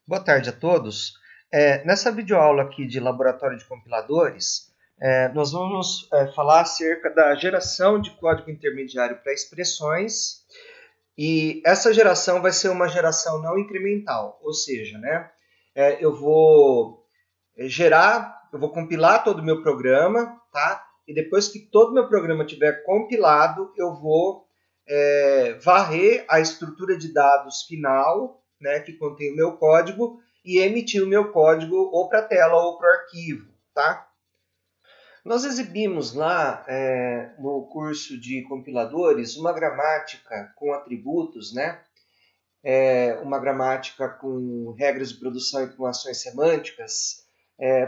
Boa tarde a todos. Nessa videoaula aqui de Laboratório de Compiladores, nós vamos falar acerca da geração de código intermediário para expressões, e essa geração vai ser uma geração não incremental, ou seja, né, eu vou eu vou compilar todo o meu programa, tá? E depois que todo o meu programa tiver compilado, eu vou varrer a estrutura de dados final, né, que contém o meu código, e emitir o meu código ou para a tela ou para o arquivo, tá? Nós exibimos lá no curso de compiladores uma gramática com atributos, né? Uma gramática com regras de produção e com ações semânticas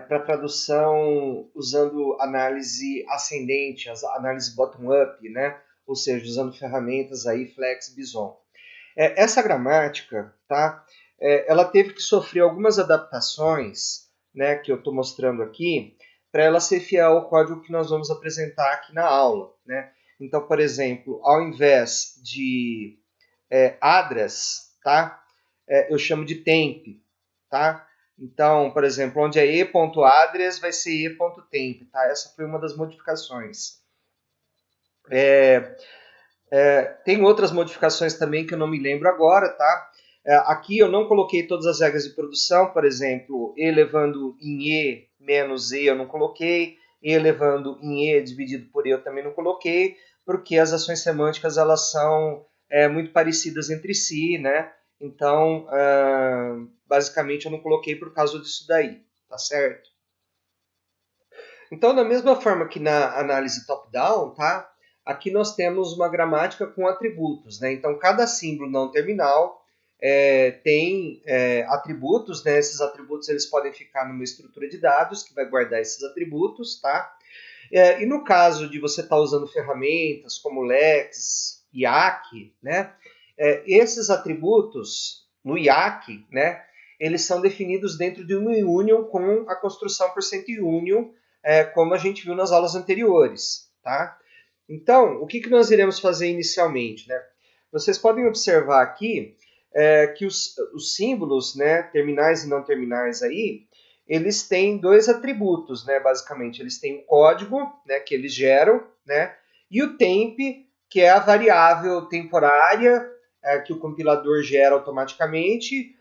para tradução usando análise ascendente, análise bottom-up, né? Ou seja, usando ferramentas aí Flex, Bison. Essa gramática, tá? Ela teve que sofrer algumas adaptações, né, que eu estou mostrando aqui, para ela ser fiel ao código que nós vamos apresentar aqui na aula, né? Então, por exemplo, ao invés de address, tá? Eu chamo de temp, tá? Então, por exemplo, onde é e.address vai ser e.temp, tá? Essa foi uma das modificações. Tem outras modificações também que eu não me lembro agora, tá? Aqui eu não coloquei todas as regras de produção, por exemplo, e levando em e menos e eu não coloquei, e levando em e dividido por e eu também não coloquei, porque as ações semânticas elas são muito parecidas entre si, né? Então, basicamente eu não coloquei por causa disso daí, tá certo? Então, da mesma forma que na análise top-down, tá? Aqui nós temos uma gramática com atributos, né? Então, cada símbolo não terminal tem atributos, né? Esses atributos eles podem ficar numa estrutura de dados que vai guardar esses atributos, tá? E no caso de você estar usando ferramentas como Lex, IAC, né? Esses atributos no IAC, né? Eles são definidos dentro de uma union com a construção por cento union, como a gente viu nas aulas anteriores, tá? Então, o que nós iremos fazer inicialmente, né? Vocês podem observar aqui que os símbolos, né, terminais e não terminais aí, eles têm dois atributos, né, basicamente. Eles têm o código, né, que eles geram, né, e o temp, que é a variável temporária que o compilador gera automaticamente,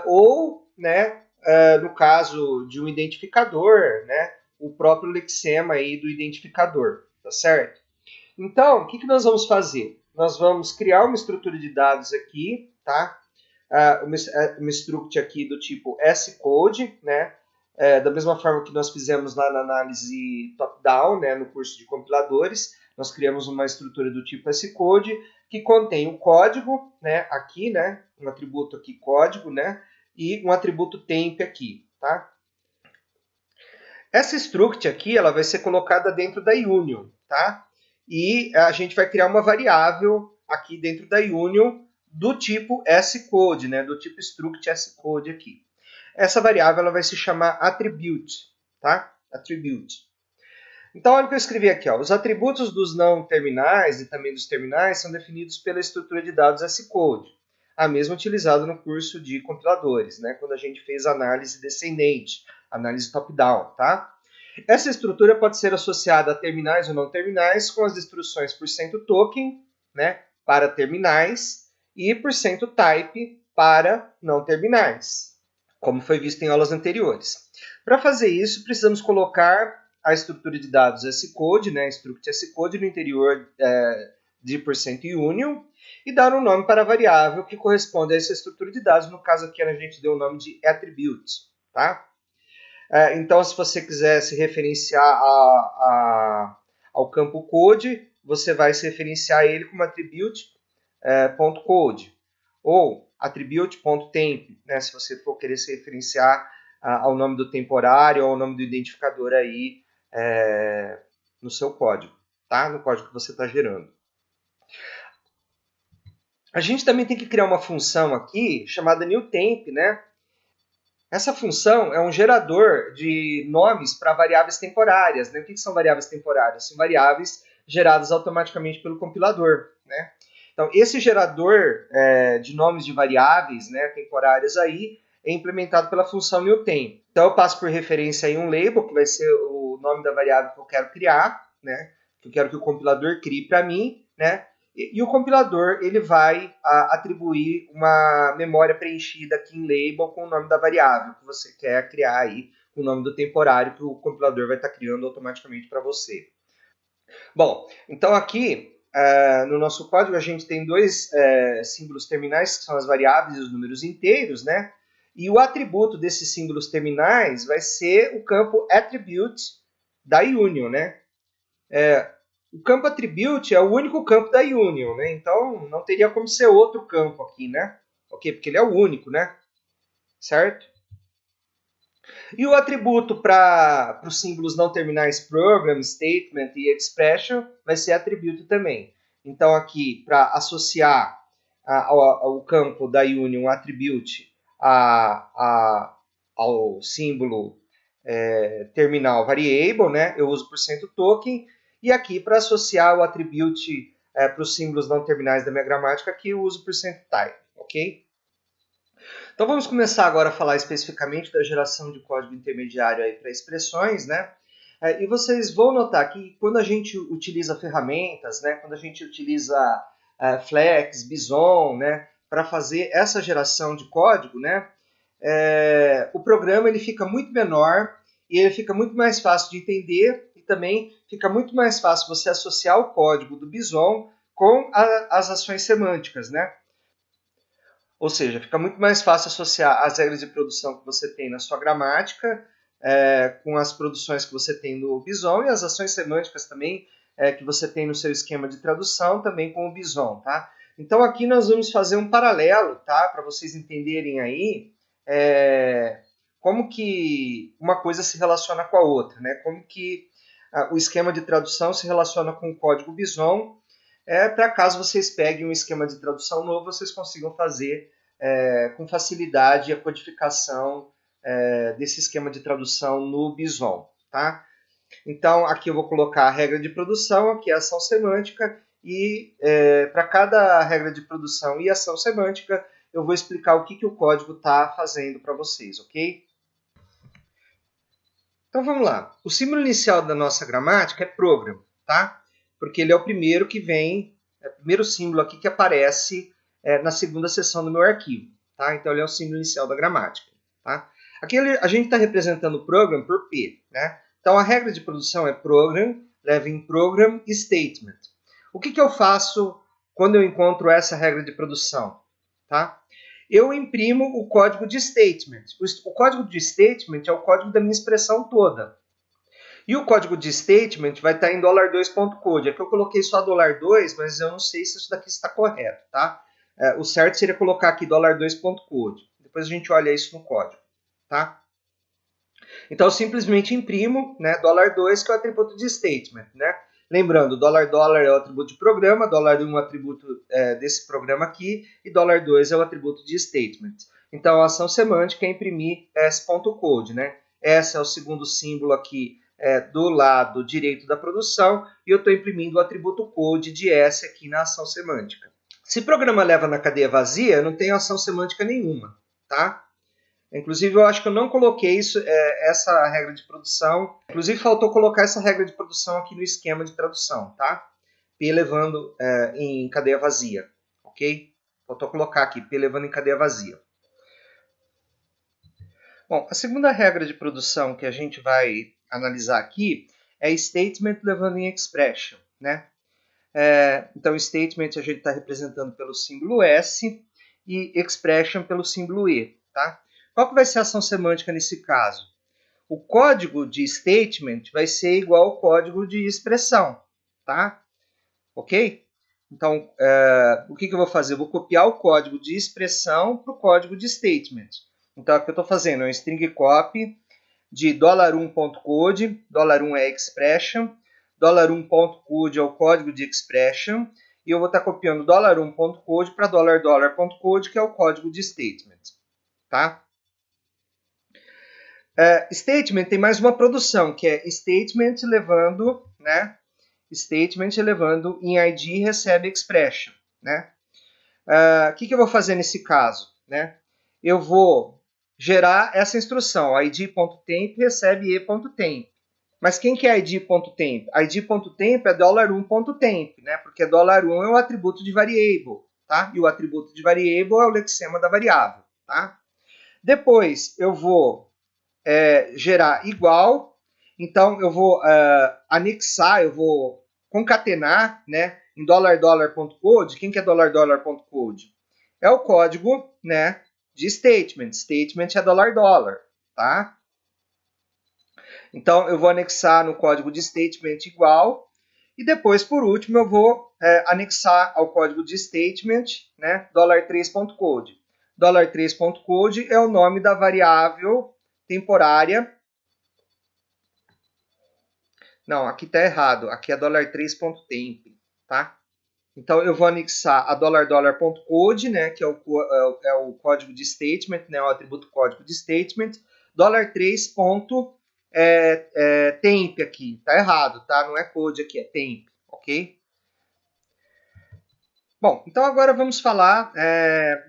ou, né, no caso de um identificador, né, o próprio lexema aí do identificador, tá certo? Então, o que nós vamos fazer? Nós vamos criar uma estrutura de dados aqui, tá? Uma struct aqui do tipo scode, né? Da mesma forma que nós fizemos lá na análise top-down, né, no curso de compiladores, nós criamos uma estrutura do tipo scode que contém o código, né, aqui, né, um atributo aqui código, né, e um atributo temp aqui, tá? Essa struct aqui, ela vai ser colocada dentro da union, tá? E a gente vai criar uma variável aqui dentro da union do tipo scode, né? Do tipo struct scode aqui. Essa variável ela vai se chamar attribute, tá? Attribute. Então, olha o que eu escrevi aqui. Ó. Os atributos dos não terminais e também dos terminais são definidos pela estrutura de dados scode, a mesma utilizada no curso de compiladores, né? Quando a gente fez análise descendente, análise top-down, tá? Essa estrutura pode ser associada a terminais ou não terminais com as instruções %token, né, para terminais, e %type para não terminais, como foi visto em aulas anteriores. Para fazer isso, precisamos colocar a estrutura de dados scode, né, struct scode, no interior de %union, e dar um nome para a variável que corresponde a essa estrutura de dados. No caso aqui, a gente deu o nome de attribute, tá? Então, se você quiser se referenciar ao campo code, você vai se referenciar ele como attribute.code ou attribute.temp, né, se você for querer se referenciar ao nome do temporário ou ao nome do identificador aí no seu código, tá? No código que você está gerando. A gente também tem que criar uma função aqui chamada newTemp, né? Essa função é um gerador de nomes para variáveis temporárias. Né? O que são variáveis temporárias? São variáveis geradas automaticamente pelo compilador. Né? Então, esse gerador de nomes de variáveis, né, temporárias aí, é implementado pela função newTemp. Então eu passo por referência aí um label, que vai ser o nome da variável que eu quero criar, né? Que eu quero que o compilador crie para mim, né? E o compilador ele vai atribuir uma memória preenchida aqui em label com o nome da variável que você quer criar aí, com o nome do temporário que o compilador vai estar criando automaticamente para você. Bom, então aqui no nosso código a gente tem dois símbolos terminais, que são as variáveis e os números inteiros, né? E o atributo desses símbolos terminais vai ser o campo attribute da union, né? O campo attribute é o único campo da union, né? Então não teria como ser outro campo aqui, né? Ok? Porque ele é o único, né? Certo? E o atributo para os símbolos não terminais program, statement e expression vai ser attribute também. Então aqui, para associar ao campo da union attribute ao símbolo terminal variable, né, eu uso %token. E aqui, para associar o attribute para os símbolos não terminais da minha gramática, aqui eu uso %type, ok? Então vamos começar agora a falar especificamente da geração de código intermediário para expressões, né? E vocês vão notar que quando a gente utiliza ferramentas, né, quando a gente utiliza Flex, Bison, né, para fazer essa geração de código, né, o programa ele fica muito menor e ele fica muito mais fácil de entender e também fica muito mais fácil você associar o código do Bison com as ações semânticas, né? Ou seja, fica muito mais fácil associar as regras de produção que você tem na sua gramática com as produções que você tem no Bison e as ações semânticas também que você tem no seu esquema de tradução também com o Bison, tá? Então aqui nós vamos fazer um paralelo, tá? Para vocês entenderem aí como que uma coisa se relaciona com a outra, né? Como que o esquema de tradução se relaciona com o código Bison, para caso vocês peguem um esquema de tradução novo, vocês consigam fazer com facilidade a codificação desse esquema de tradução no Bison, tá? Então, aqui eu vou colocar a regra de produção, aqui é a ação semântica, e para cada regra de produção e ação semântica, eu vou explicar o que o código está fazendo para vocês, ok? Então, vamos lá. O símbolo inicial da nossa gramática é program, tá? Porque ele é o primeiro que vem, é o primeiro símbolo aqui que aparece na segunda seção do meu arquivo, tá? Então, ele é o símbolo inicial da gramática, tá? Aqui a gente está representando o program por P, né? Então, a regra de produção é program, leva em program e statement. O que eu faço quando eu encontro essa regra de produção, tá? Eu imprimo o código de statement. O código de statement é o código da minha expressão toda. E o código de statement vai estar em $2.code. Aqui eu coloquei só $2, mas eu não sei se isso daqui está correto, tá? O certo seria colocar aqui $2.code. Depois a gente olha isso no código, tá? Então eu simplesmente imprimo, né, $2, que é o atributo de statement, né? Lembrando, $$ é o atributo de programa, $1 é o atributo desse programa aqui, e $2 é o atributo de statement. Então a ação semântica é imprimir s.code, né? S é o segundo símbolo aqui do lado direito da produção, e eu estou imprimindo o atributo code de S aqui na ação semântica. Se o programa leva na cadeia vazia, eu não tenho ação semântica nenhuma, tá? Inclusive, eu acho que eu não coloquei essa regra de produção. Inclusive, faltou colocar essa regra de produção aqui no esquema de tradução, tá? P levando em cadeia vazia, ok? Faltou colocar aqui, P levando em cadeia vazia. Bom, a segunda regra de produção que a gente vai analisar aqui é statement levando em expression, né? Então, statement a gente está representando pelo símbolo S e expression pelo símbolo E, tá? Qual que vai ser a ação semântica nesse caso? O código de statement vai ser igual ao código de expressão, tá? Ok? Então, o que eu vou fazer? Eu vou copiar o código de expressão para o código de statement. Então, o que eu estou fazendo é um string copy de $1.code, $1 é expression, $1.code é o código de expression, e eu vou estar copiando $1.code para $.code, que é o código de statement, tá? Statement tem mais uma produção, que é statement levando, né? Statement levando em ID recebe expression, né? O que eu vou fazer nesse caso, né? Eu vou gerar essa instrução, id.temp recebe e.temp. Mas quem que é id.temp? id.temp é $1.temp, né? Porque $1 é um atributo de variable, tá? E o atributo de variable é o lexema da variável, tá? Depois eu vou gerar igual, então eu vou anexar, eu vou concatenar, né, em $.code. Quem que é $.code? É o código, né, de statement. Statement é $, tá? Então eu vou anexar no código de statement igual, e depois, por último, eu vou anexar ao código de statement, né, $3.code. $3.code é o nome da variável temporária. Não, aqui está errado. Aqui é $3.temp, tá? Então eu vou anexar a $.code, né, que é o código de statement, né, o atributo código de statement, $3.temp aqui. Tá errado, tá? Não é code aqui, é temp, ok? Bom, então agora vamos falar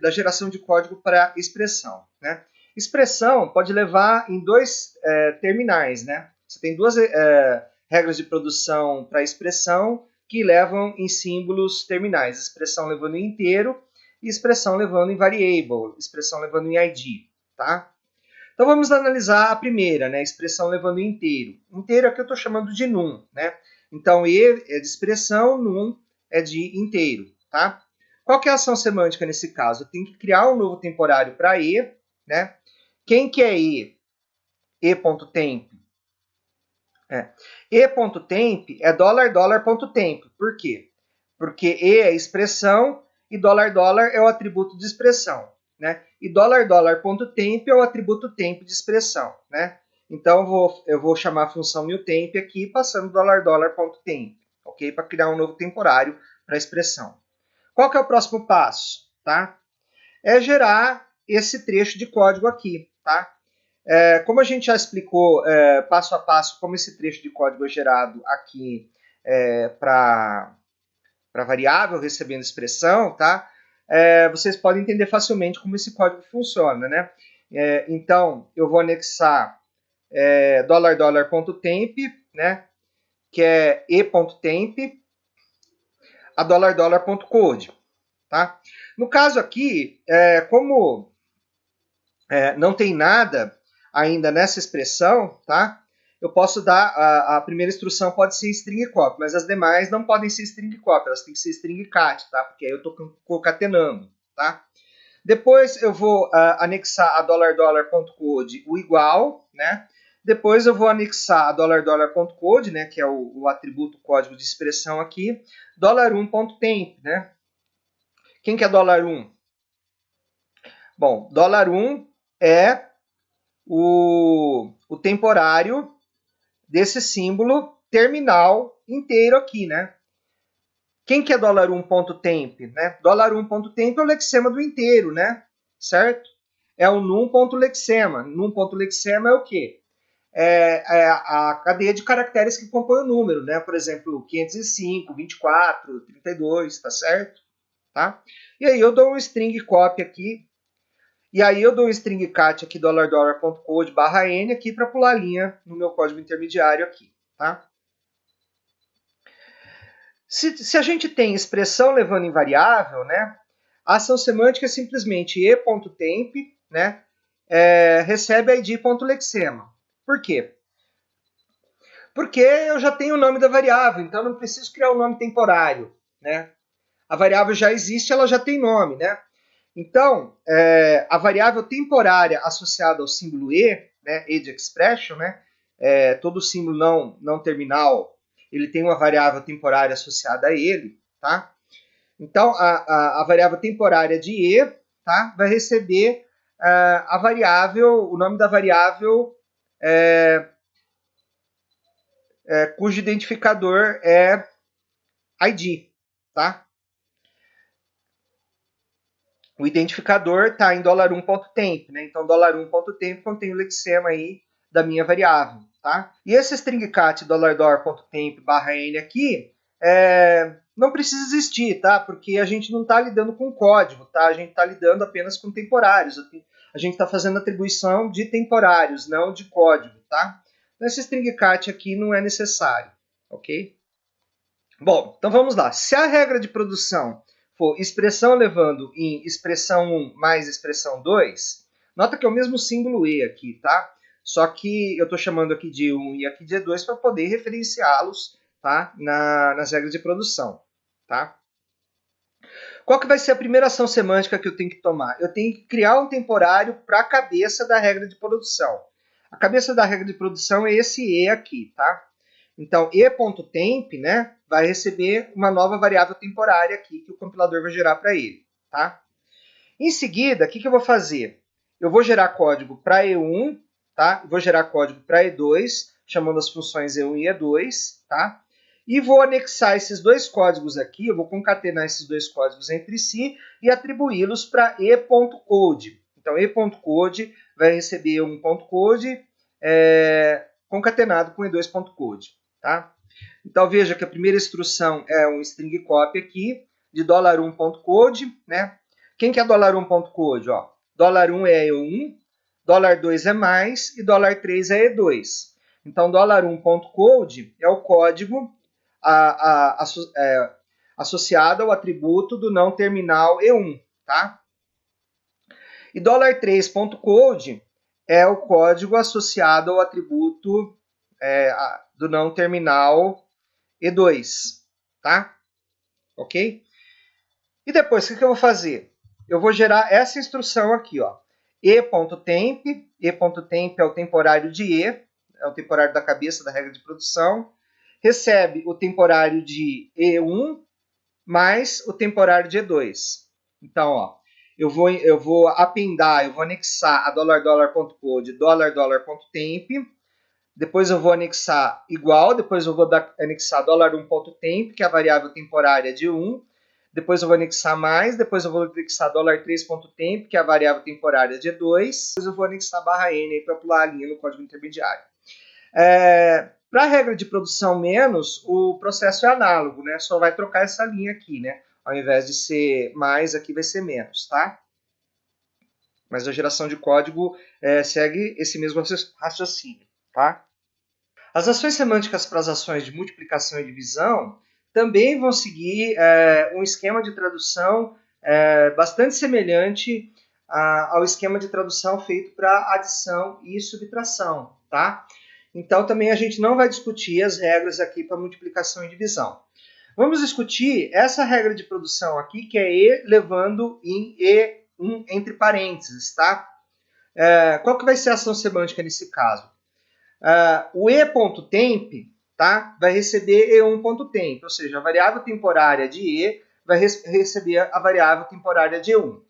da geração de código para expressão, né? Expressão pode levar em dois terminais, né? Você tem duas regras de produção para expressão que levam em símbolos terminais. Expressão levando em inteiro e expressão levando em variable, expressão levando em id, tá? Então vamos analisar a primeira, né? Expressão levando em inteiro. Inteiro aqui eu estou chamando de num, né? Então e é de expressão, num é de inteiro, tá? Qual que é a ação semântica nesse caso? Eu tenho que criar um novo temporário para e, né? Quem que é e? E.temp. E.temp é $.temp. Por quê? Porque e é expressão e $. É o atributo de expressão, né? E $.temp é o atributo temp de expressão, né? Então eu vou chamar a função newtemp aqui passando $.temp, ok? Para criar um novo temporário para a expressão. Qual que é o próximo passo, tá? É gerar esse trecho de código aqui, tá? Como a gente já explicou passo a passo como esse trecho de código é gerado aqui para variável recebendo expressão, tá? Vocês podem entender facilmente como esse código funciona, né? Então, eu vou anexar $.temp, né? Que é e.temp, a $.code, tá? No caso aqui, como não tem nada ainda nessa expressão, tá? Eu posso dar, a primeira instrução pode ser string copy, mas as demais não podem ser string copy, elas têm que ser string cat, tá? Porque aí eu estou concatenando, tá? Depois eu vou anexar a $.code o igual, né? Depois eu vou anexar a $.code, né? Que é o atributo código de expressão aqui, $1.temp, né? Quem que é $1? Bom, $1 é o temporário desse símbolo terminal inteiro aqui, né? Quem que é $1.temp, né? $1.temp é o lexema do inteiro, né? Certo? É o num.lexema. Num.lexema é o quê? É a cadeia de caracteres que compõe o número, né? Por exemplo, 505, 24, 32, tá certo? Tá? E aí eu dou um string copy aqui. E aí eu dou um string cat aqui, $.code /n aqui para pular a linha no meu código intermediário aqui, tá? Se a gente tem expressão levando em variável, né? A ação semântica é simplesmente e.temp, né? Recebe id.lexema. Por quê? Porque eu já tenho o nome da variável, então eu não preciso criar um nome temporário, né? A variável já existe, ela já tem nome, né? Então, a variável temporária associada ao símbolo e, né, e de expression, né, todo símbolo não terminal, ele tem uma variável temporária associada a ele, tá? Então, a variável temporária de e, tá, vai receber a variável, o nome da variável cujo identificador é id, tá? O identificador está em $1.temp, né? Então, $1.temp contém o lexema aí da minha variável, tá? E esse string cat $.temp /n aqui não precisa existir, tá? Porque a gente não está lidando com código, tá? A gente está lidando apenas com temporários. a gente está fazendo atribuição de temporários, não de código, tá? Esse string cat aqui não é necessário, ok? Bom, então vamos lá. Se a regra de produção for expressão levando em expressão 1 mais expressão 2, nota que é o mesmo símbolo E aqui, tá? Só que eu estou chamando aqui de E1 e aqui de E2 para poder referenciá-los, tá? Nas regras de produção, tá? Qual que vai ser a primeira ação semântica que eu tenho que tomar? Eu tenho que criar um temporário para a cabeça da regra de produção. A cabeça da regra de produção é esse E aqui, tá? Então, e.temp, né, vai receber uma nova variável temporária aqui que o compilador vai gerar para ele, tá? Em seguida, o que eu vou fazer? Eu vou gerar código para E1, tá? Vou gerar código para E2, chamando as funções E1 e E2, tá? E vou anexar esses dois códigos aqui, eu vou concatenar esses dois códigos entre si e atribuí-los para e.code. Então, e.code vai receber um .code concatenado com e2.code. Tá? Então veja que a primeira instrução é um string copy aqui de $1.code, né? Quem que é $1.code? $1 é E1, $2 é mais e $3 é E2. Então $1.code é o código associado ao atributo do não terminal E1, tá? E $3.code é o código associado ao atributo do não terminal E2, tá? Ok? E depois, o que eu vou fazer? Eu vou gerar essa instrução aqui, ó. E.temp é o temporário de E, é o temporário da cabeça da regra de produção, recebe o temporário de E1 mais o temporário de E2. Então, ó, eu vou appendar, eu vou anexar a $.code, $.temp, depois eu vou anexar igual, depois eu vou anexar $1.temp, que é a variável temporária de 1, depois eu vou anexar mais, depois eu vou anexar $3.temp, que é a variável temporária de 2, depois eu vou anexar /n para pular a linha no código intermediário. Para a regra de produção menos, o processo é análogo, né? Só vai trocar essa linha aqui, né? Ao invés de ser mais, aqui vai ser menos, tá? Mas a geração de código segue esse mesmo raciocínio, tá? As ações semânticas para as ações de multiplicação e divisão também vão seguir um esquema de tradução bastante semelhante ao esquema de tradução feito para adição e subtração, tá? Então também a gente não vai discutir as regras aqui para multiplicação e divisão. Vamos discutir essa regra de produção aqui, que é E levando em E1 entre parênteses, tá? Qual que vai ser a ação semântica nesse caso? O e.temp, tá, vai receber e1.temp, ou seja, a variável temporária de E vai receber a variável temporária de E1.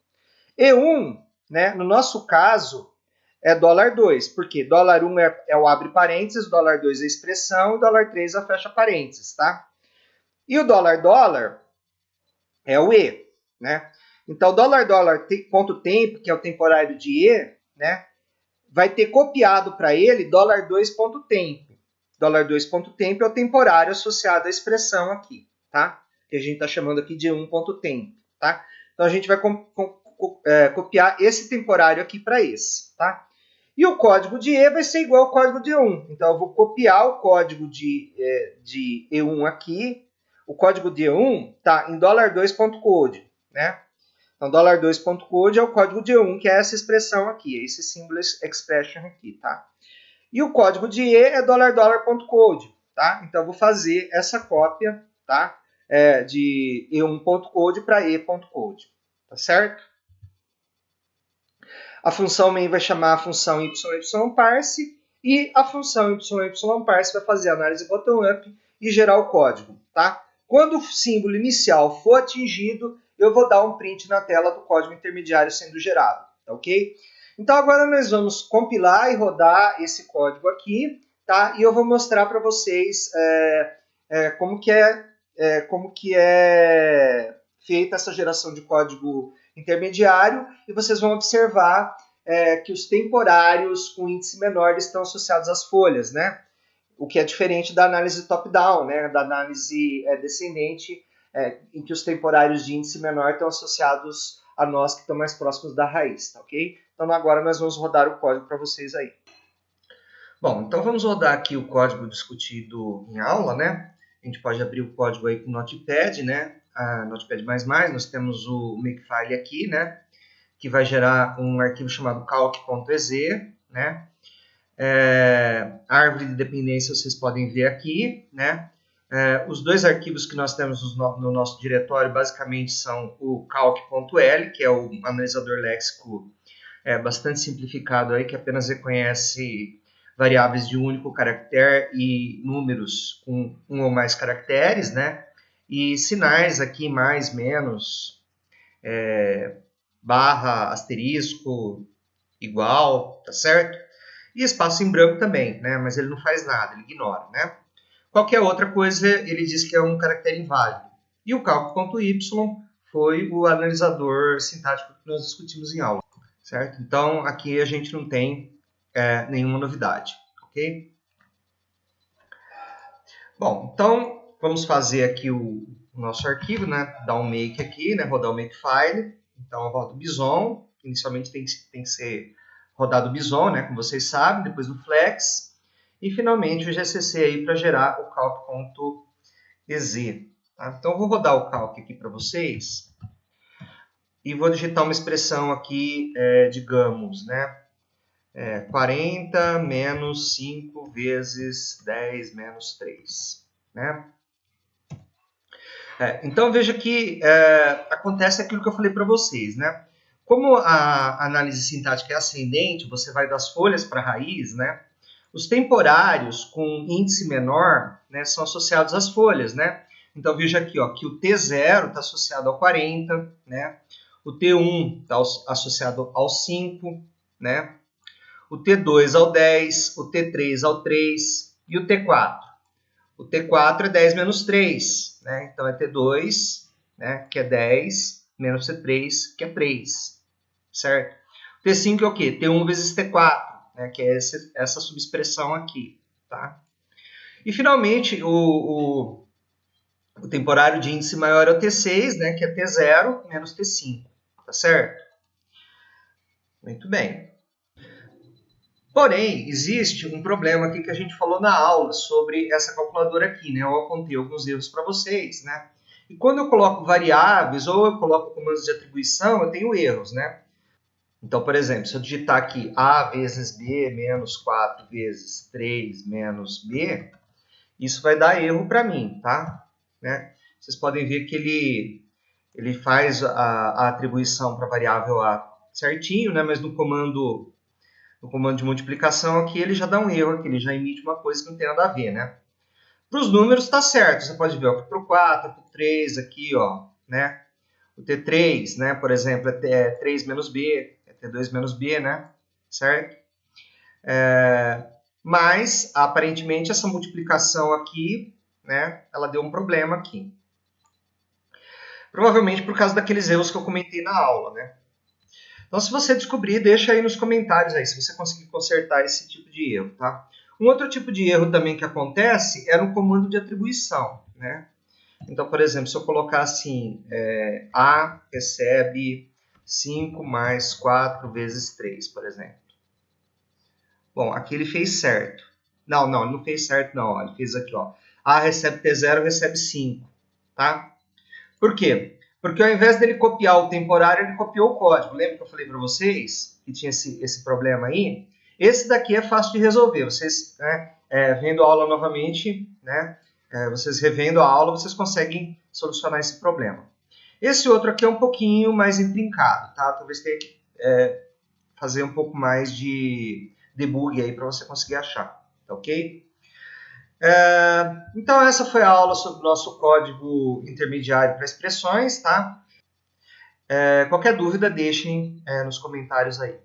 E1, né, no nosso caso, é $2, porque $1 é o abre parênteses, $2 é a expressão, e $3 é a fecha parênteses, tá? E o $, é o E, né? Então, $.temp, que é o temporário de E, né, vai ter copiado para ele $2.temp. $2.temp é o temporário associado à expressão aqui, tá? Que a gente está chamando aqui de 1.temp, tá? Então a gente vai copiar esse temporário aqui para esse, tá? E o código de E vai ser igual ao código de E1. Então eu vou copiar o código de E1 aqui. O código de E1 está em $2.code, né? Então, $2.code é o código de E1, que é essa expressão aqui, esse symbol expression aqui, tá? E o código de E é $.code, tá? Então, eu vou fazer essa cópia, tá? De E1.code para E.code, tá certo? A função main vai chamar a função YYParse e a função YYParse vai fazer a análise bottom-up e gerar o código, tá? Quando o símbolo inicial for atingido, eu vou dar um print na tela do código intermediário sendo gerado, tá ok? Então agora nós vamos compilar e rodar esse código aqui, tá? E eu vou mostrar para vocês como que é feita essa geração de código intermediário e vocês vão observar que os temporários com índice menor estão associados às folhas, né? O que é diferente da análise top-down, né? Da análise descendente, em que os temporários de índice menor estão associados a nós que estão mais próximos da raiz, tá ok? Então agora nós vamos rodar o código para vocês aí. Bom, então vamos rodar aqui o código discutido em aula, né? A gente pode abrir o código aí com o Notepad, né? Notepad++, nós temos o Makefile aqui, né? Que vai gerar um arquivo chamado calc.exe, né? A árvore de dependência vocês podem ver aqui, né? Os dois arquivos que nós temos no nosso diretório basicamente são o calc.l, que é o analisador léxico bastante simplificado aí, que apenas reconhece variáveis de um único caractere e números com um ou mais caracteres, né? E sinais aqui mais, menos, barra, asterisco, igual, tá certo? E espaço em branco também, né? Mas ele não faz nada, ele ignora, né? Qualquer outra coisa, ele diz que é um caractere inválido. E o calc.y foi o analisador sintático que nós discutimos em aula, certo? Então, aqui a gente não tem nenhuma novidade, ok? Bom, então, vamos fazer aqui o nosso arquivo, né? Dar um make aqui, né? Rodar o makefile. Então, eu rodo o Bison. Inicialmente tem que ser rodado o Bison, né? Como vocês sabem, depois do flex. E, finalmente, o GCC aí para gerar o calc.exe. Tá? Então, eu vou rodar o calc aqui para vocês. E vou digitar uma expressão aqui, digamos, né? 40 menos 5 vezes 10 menos 3. Né? Então, veja que acontece aquilo que eu falei para vocês. Né? Como a análise sintática é ascendente, você vai das folhas para a raiz, né? Os temporários com índice menor, né, são associados às folhas. Né? Então, veja aqui ó, que o T0 está associado ao 40, né? O T1 está associado ao 5, né? O T2 ao 10, o T3 ao 3 e o T4. O T4 é 10 menos 3, né? Então é T2, né, que é 10, menos T3, que é 3, certo? O T5 é o quê? T1 vezes T4, né, que é essa subexpressão aqui, tá? E finalmente o temporário de índice maior é o T6, né, que é T0 menos T5, tá certo? Muito bem. Porém, existe um problema aqui que a gente falou na aula sobre essa calculadora aqui, né? Eu apontei alguns erros para vocês, né? E quando eu coloco variáveis ou eu coloco comandos de atribuição, eu tenho erros, né? Então, por exemplo, se eu digitar aqui A vezes B menos 4 vezes 3 menos B, isso vai dar erro para mim, tá? Né? Vocês podem ver que ele faz a atribuição para a variável A certinho, né? Mas no comando de multiplicação aqui, ele já dá um erro aqui, ele já emite uma coisa que não tem nada a ver, né? Para os números está certo, você pode ver, para o 4, para o 3 aqui, ó, né? O T3, né, por exemplo, é 3 menos B, é T2 menos B, né? Certo? Mas, aparentemente, essa multiplicação aqui, né, ela deu um problema aqui. Provavelmente por causa daqueles erros que eu comentei na aula, né? Então, se você descobrir, deixa aí nos comentários aí, se você conseguir consertar esse tipo de erro, tá? Um outro tipo de erro também que acontece é no comando de atribuição, né? Então, por exemplo, se eu colocar assim, A recebe 5 mais 4 vezes 3, por exemplo. Bom, aqui ele fez certo. Não, ele não fez certo não, ó, ele fez aqui, ó. A recebe T0, recebe 5, tá? Por quê? Porque ao invés dele copiar o temporário, ele copiou o código. Lembra que eu falei para vocês que tinha esse problema aí? Esse daqui é fácil de resolver. Vocês, né, vendo a aula novamente, né, vocês revendo a aula, vocês conseguem solucionar esse problema. Esse outro aqui é um pouquinho mais intrincado, tá? Talvez tenha que fazer um pouco mais de debug aí para você conseguir achar, tá ok? Então, essa foi a aula sobre o nosso código intermediário para expressões, tá? Qualquer dúvida, deixem nos comentários aí.